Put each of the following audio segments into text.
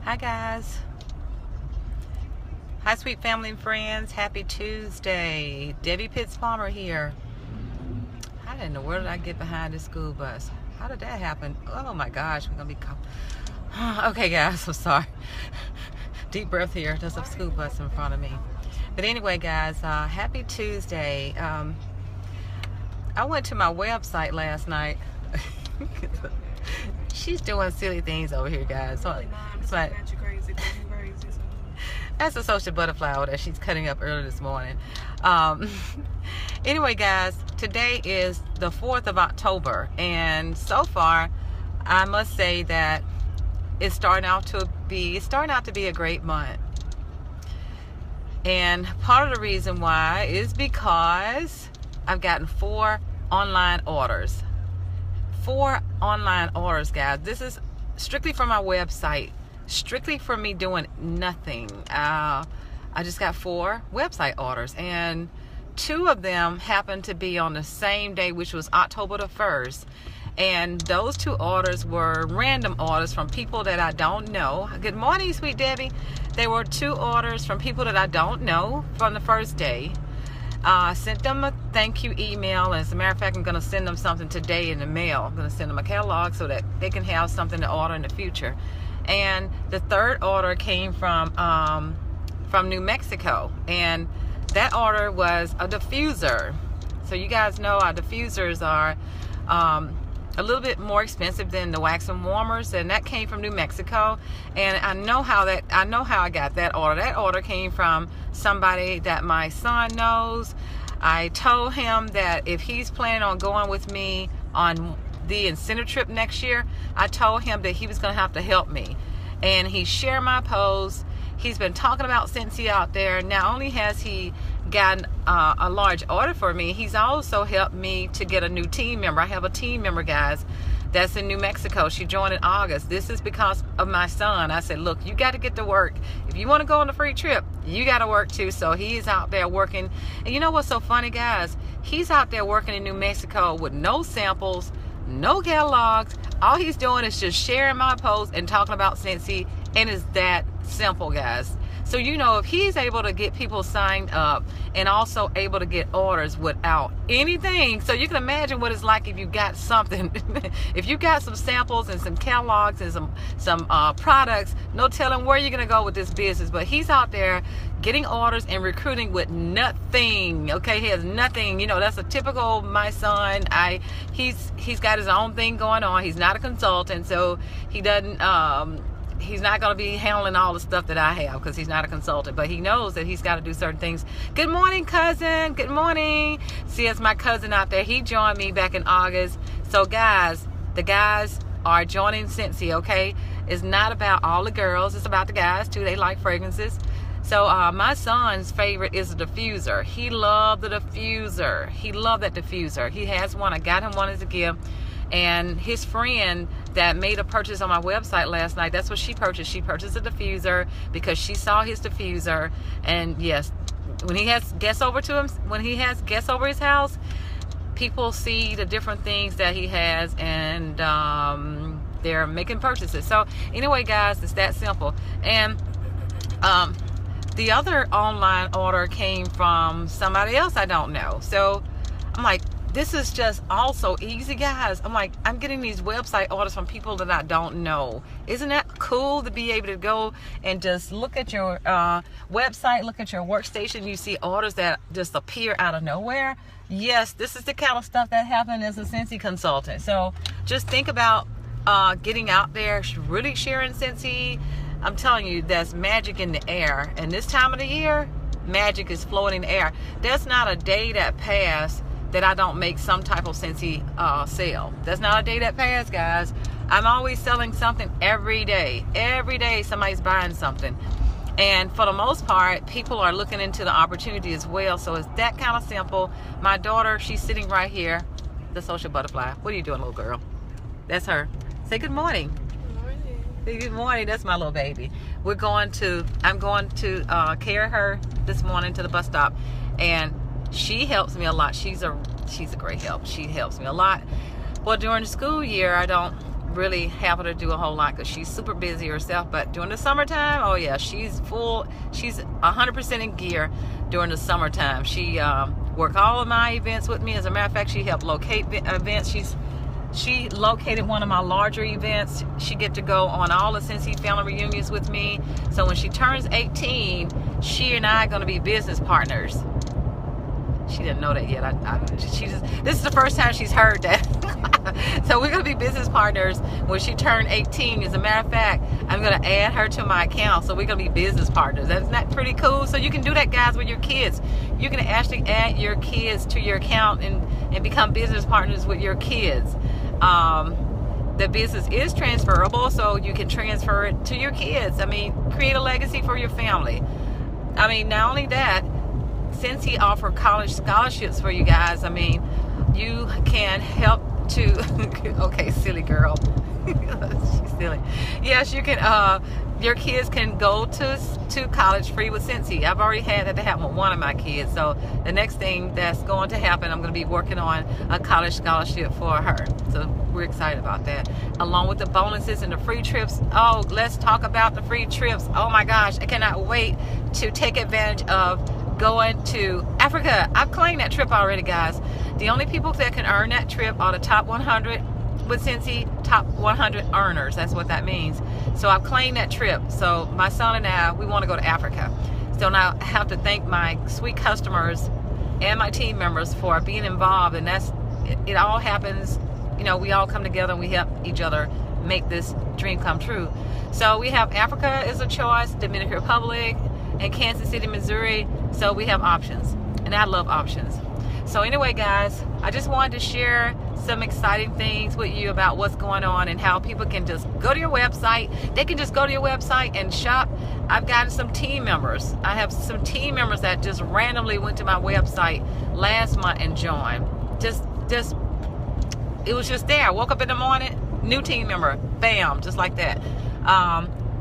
Hi guys. Hi sweet family and friends. Happy Tuesday. Debbie Pitts Palmer here. How in the world did I get behind this school bus? How did that happen? Oh my gosh, we're gonna be okay guys, I'm sorry. Deep breath here. There's a school bus in front of me. But anyway guys, happy Tuesday. I went to my website last night. She's doing silly things over here, guys. So, but that's a social butterfly that she's cutting up early this morning. Anyway, guys, today is the 4th of October, and so far, I must say that it's starting out to be a great month. And part of the reason why is because I've gotten 4 online orders. 4 online orders, guys. This is strictly from my website, strictly for me doing nothing. I just got 4 website orders, and 2 of them happened to be on the same day, which was October the 1st. And those 2 orders were random orders from people that I don't know. Good morning, sweet Debbie. They were 2 orders from people that I don't know from the first day. I sent them a thank you email, and as a matter of fact, I'm going to send them something today in the mail. I'm going to send them a catalog so that they can have something to order in the future. And the 3rd order came from New Mexico, and that order was a diffuser. So you guys know our diffusers are a little bit more expensive than the wax and warmers, and that came from New Mexico. And I know how I got that order. That order came from somebody that my son knows. I told him that if he's planning on going with me on the incentive trip next year, I told him that he was going to have to help me. And he shared my post. He's been talking about Scentsy out there. Not only has he gotten a large order for me, he's also helped me to get a new team member. I have a team member, guys, that's in New Mexico. She joined in August. This is because of my son. I said, look, you got to get to work. If you want to go on a free trip, you got to work too. So he's out there working. And you know what's so funny, guys? He's out there working in New Mexico with no samples, no catalogs. All he's doing is just sharing my posts and talking about Scentsy, and it's that simple, guys. So you know, if he's able to get people signed up and also able to get orders without anything, so you can imagine what it's like if you got something. If you got some samples and some catalogs and some products, no telling where you're gonna go with this business. But he's out there getting orders and recruiting with nothing. Okay, he has nothing. You know, that's a typical my son. He's got his own thing going on. He's not a consultant, so he doesn't. He's not going to be handling all the stuff that I have because he's not a consultant, but he knows that he's got to do certain things. Good morning, cousin. Good morning. See, it's my cousin out there. He joined me back in August. So guys, the guys are joining Scentsy, okay? It's not about all the girls. It's about the guys too. They like fragrances. So my son's favorite is the diffuser. He loved the diffuser. He loved that diffuser. He has one. I got him one as a gift. And his friend that made a purchase on my website last night, that's what she purchased. She purchased a diffuser because she saw his diffuser. And yes, when he has guests over his house, people see the different things that he has, and they're making purchases. So anyway, guys, it's that simple. And the other online order came from somebody else I don't know. So I'm like, this is just also easy, guys. I'm like, I'm getting these website orders from people that I don't know. Isn't that cool to be able to go and just look at your website, look at your workstation, you see orders that just appear out of nowhere? Yes, this is the kind of stuff that happened as a Scentsy consultant. So just think about getting out there, really sharing Scentsy. I'm telling you, there's magic in the air. And this time of the year, magic is flowing in the air. There's not a day that passed that I don't make some type of Scentsy sale. That's not a day that passed, guys. I'm always selling something every day. Every day somebody's buying something. And for the most part, people are looking into the opportunity as well. So it's that kind of simple. My daughter, she's sitting right here, the social butterfly. What are you doing, little girl? That's her. Say good morning. Good morning. Say good morning. That's my little baby. I'm going to carry her this morning to the bus stop, and she helps me a lot. She's a great help. She helps me a lot. Well, during the school year, I don't really have her to do a whole lot because she's super busy herself. But during the summertime, oh yeah, she's 100% in gear during the summertime. She work all of my events with me. As a matter of fact, she helped locate events. She located one of my larger events. She get to go on all the Scentsy family reunions with me. So when she turns 18, she and I are going to be business partners. She didn't know that yet. This is the first time she's heard that. So we're going to be business partners when she turned 18. As a matter of fact, I'm going to add her to my account. So we're going to be business partners. Isn't that pretty cool? So you can do that, guys, with your kids. You can actually add your kids to your account and become business partners with your kids. The business is transferable, so you can transfer it to your kids. I mean, create a legacy for your family. I mean, not only that, Scentsy offer college scholarships for you guys. I mean, you can help to okay, silly girl. She's silly. Yes, you can your kids can go to college free with Scentsy. I've already had that to happen with one of my kids. So the next thing that's going to happen, I'm going to be working on a college scholarship for her. So we're excited about that. Along with the bonuses and the free trips. Oh, let's talk about the free trips. Oh my gosh, I cannot wait to take advantage of going to Africa. I've claimed that trip already, guys. The only people that can earn that trip are the top 100 with Scentsy, top 100 earners. That's what that means. So I've claimed that trip. So my son and I, we want to go to Africa. So now I have to thank my sweet customers and my team members for being involved. And it all happens, you know, we all come together and we help each other make this dream come true. So we have Africa is a choice, Dominican Republic, and Kansas City, Missouri. So we have options, and I love options. So anyway, guys, I just wanted to share some exciting things with you about what's going on and how people can just go to your website. They can just go to your website and shop. I've gotten some team members. I have some team members that just randomly went to my website last month and joined. Just it was just there. I woke up in the morning, new team member, bam, just like that.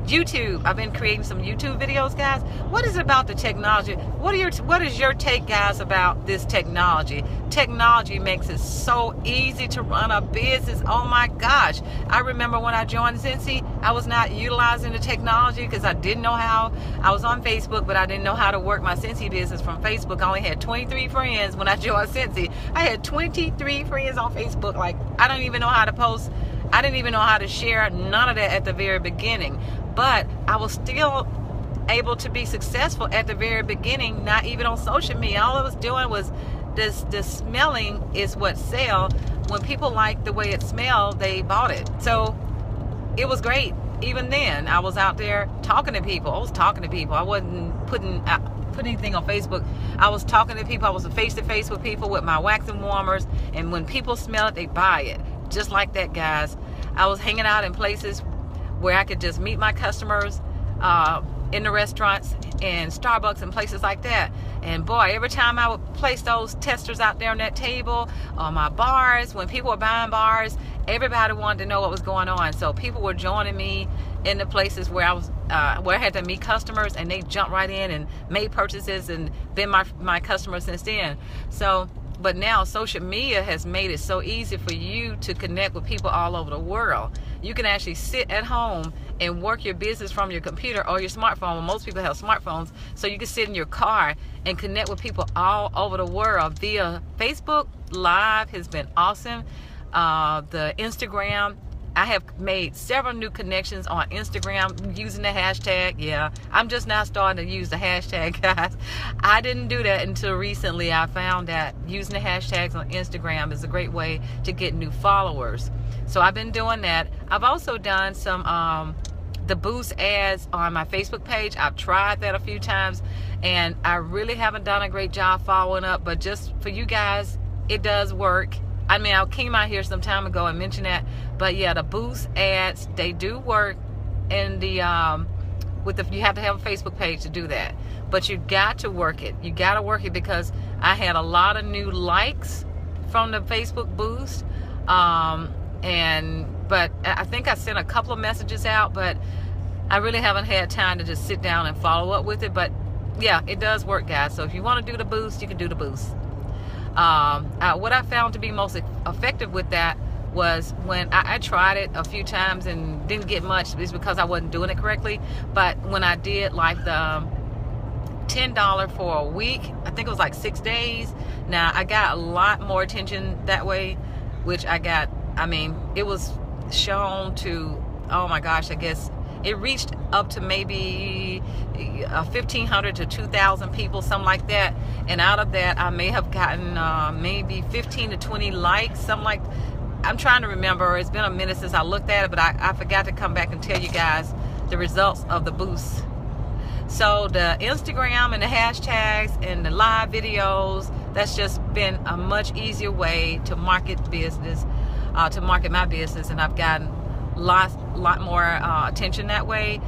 YouTube, I've been creating some YouTube videos, guys. What is it about the technology? What is your take, guys, about this technology? Technology makes it so easy to run a business. Oh my gosh. I remember when I joined Scentsy, I was not utilizing the technology because I didn't know how. I was on Facebook, but I didn't know how to work my Scentsy business from Facebook. I only had 23 friends when I joined Scentsy. I had 23 friends on Facebook. Like, I don't even know how to post. I didn't even know how to share none of that at the very beginning. But I was still able to be successful at the very beginning, not even on social media. All I was doing was the smelling is what sell. When people liked the way it smelled, they bought it. So it was great. Even then, I was out there talking to people. I was talking to people. I wasn't putting anything on Facebook. I was talking to people. I was face-to-face with people with my wax and warmers. And when people smell it, they buy it. Just like that, guys. I was hanging out in places where I could just meet my customers in the restaurants and Starbucks and places like that. And boy, every time I would place those testers out there on that table, on my bars, when people were buying bars, everybody wanted to know what was going on. So people were joining me in the places where I had to meet customers, and they jumped right in and made purchases and been my customers since then. So, but now social media has made it so easy for you to connect with people all over the world. You can actually sit at home and work your business from your computer or your smartphone. Well, most people have smartphones, so you can sit in your car and connect with people all over the world via Facebook Live. Has been awesome. The Instagram, I have made several new connections on Instagram using the hashtag. Yeah, I'm just now starting to use the hashtag, guys. I didn't do that until recently. I found that using the hashtags on Instagram is a great way to get new followers. So I've been doing that. I've also done some the boost ads on my Facebook page. I've tried that a few times, and I really haven't done a great job following up. But just for you guys, it does work. I mean, I came out here some time ago and mentioned that, but yeah, the boost ads, they do work. And you have to have a Facebook page to do that, but you got to work it. You got to work it, because I had a lot of new likes from the Facebook boost, but I think I sent a couple of messages out, but I really haven't had time to just sit down and follow up with it. But yeah, it does work, guys. So if you want to do the boost, you can do the boost. What I found to be most effective with that was when I tried it a few times and didn't get much. It's because I wasn't doing it correctly. But when I did like the $10 for a week, I think it was like 6 days. Now I got a lot more attention that way, which it was shown to, oh my gosh, I guess it reached up to maybe 1,500 to 2,000 people, something like that. And out of that, I may have gotten maybe 15 to 20 likes, something like. I'm trying to remember. It's been a minute since I looked at it, but I forgot to come back and tell you guys the results of the boost. So the Instagram and the hashtags and the live videos, that's just been a much easier way to market business, to market my business, and I've gotten lot more attention that way.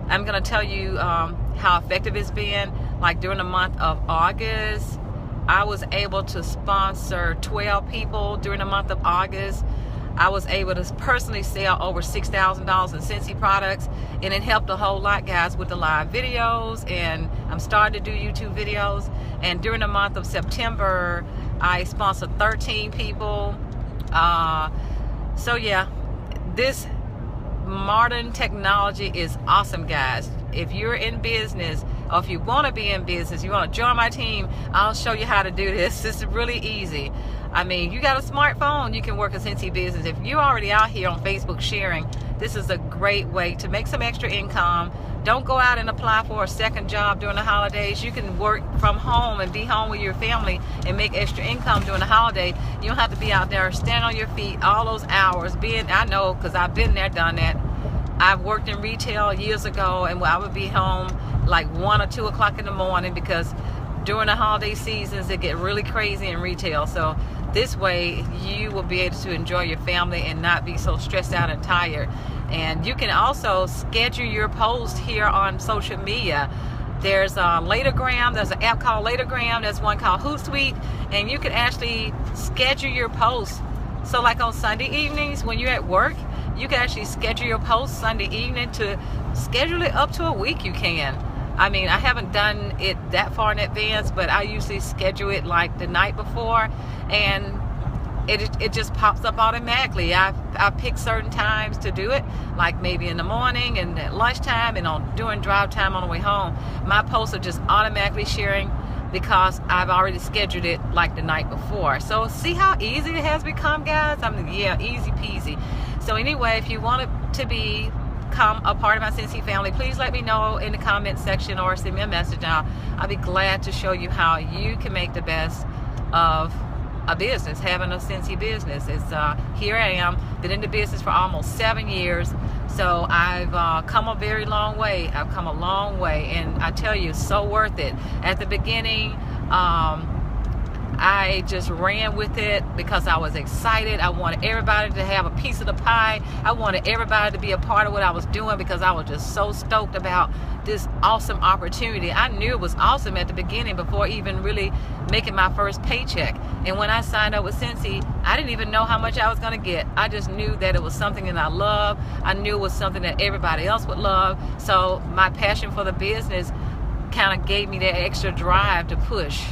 I'm gonna tell you how effective it's been. Like during the month of August, I was able to sponsor 12 people during the month of August. I was able to personally sell over $6,000 in Scentsy products, and it helped a whole lot, guys, with the live videos, and I'm starting to do YouTube videos. And during the month of September, I sponsored 13 people. So yeah, this modern technology is awesome, guys. If you're in business, or if you want to be in business, you want to join my team, I'll show you how to do this. This is really easy. I mean, you got a smartphone, you can work a Scentsy business. If you're already out here on Facebook sharing, this is a great way to make some extra income. Don't go out and apply for a second job during the holidays. You can work from home and be home with your family and make extra income during the holiday. You don't have to be out there standing on your feet all those hours. I know, because I've been there, done that. I've worked in retail years ago, and I would be home like 1 or 2 o'clock in the morning, because during the holiday seasons it get really crazy in retail. So this way you will be able to enjoy your family and not be so stressed out and tired. And you can also schedule your post here on social media. There's Latergram. There's an app called Latergram. There's one called Hootsuite, and you can actually schedule your posts. So like on Sunday evenings when you're at work, you can actually schedule your post Sunday evening to schedule it up to a week. You can. I mean, I haven't done it that far in advance, but I usually schedule it like the night before, and it just pops up automatically. I pick certain times to do it, like maybe in the morning and at lunchtime and during drive time on the way home. My posts are just automatically sharing because I've already scheduled it like the night before. So see how easy it has become, guys? Yeah, easy peasy. So anyway, if you want to become a part of my Scentsy family, please let me know in the comment section or send me a message. I'll be glad to show you how you can make the best of a business, having a Scentsy business. It's here I am, been in the business for almost 7 years, so I've come a very long way. I've come a long way, and I tell you, it's so worth it. At the beginning, I just ran with it because I was excited. I wanted everybody to have a piece of the pie. I wanted everybody to be a part of what I was doing because I was just so stoked about this awesome opportunity. I knew it was awesome at the beginning before even really making my first paycheck. And when I signed up with Scentsy, I didn't even know how much I was going to get. I just knew that it was something that I love. I knew it was something that everybody else would love. So my passion for the business kind of gave me that extra drive to push.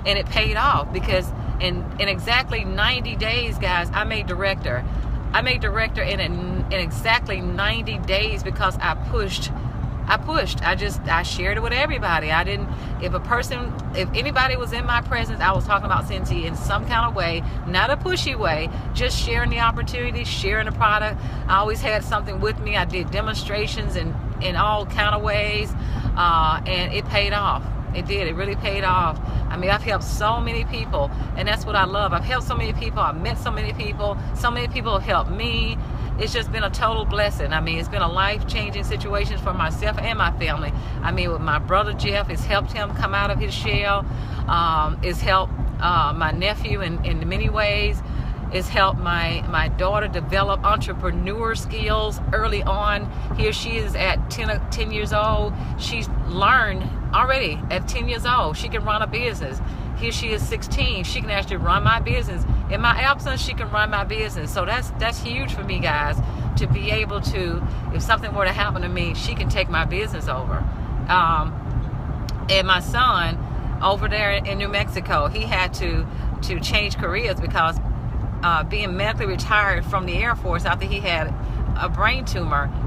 And it paid off because in exactly 90 days, guys, I made director. I made director in exactly 90 days because I pushed. I shared it with everybody. If anybody was in my presence, I was talking about Scentsy in some kind of way, not a pushy way, just sharing the opportunity, sharing the product. I always had something with me. I did demonstrations in all kind of ways, and it paid off. It did. It really paid off. I mean, I've helped so many people, and that's what I love. I've helped so many people. I've met so many people. So many people have helped me. It's just been a total blessing. I mean, it's been a life-changing situation for myself and my family. I mean, with my brother Jeff, it's helped him come out of his shell. It's helped my nephew in many ways. It's helped my daughter develop entrepreneur skills early on. Here she is at 10 years old. She's learned already at 10 years old. She can run a business. Here she is 16. She can actually run my business. In my absence, she can run my business. So that's huge for me, guys, to be able to, if something were to happen to me, she can take my business over. And my son over there in New Mexico, he had to change careers because being medically retired from the Air Force after he had a brain tumor.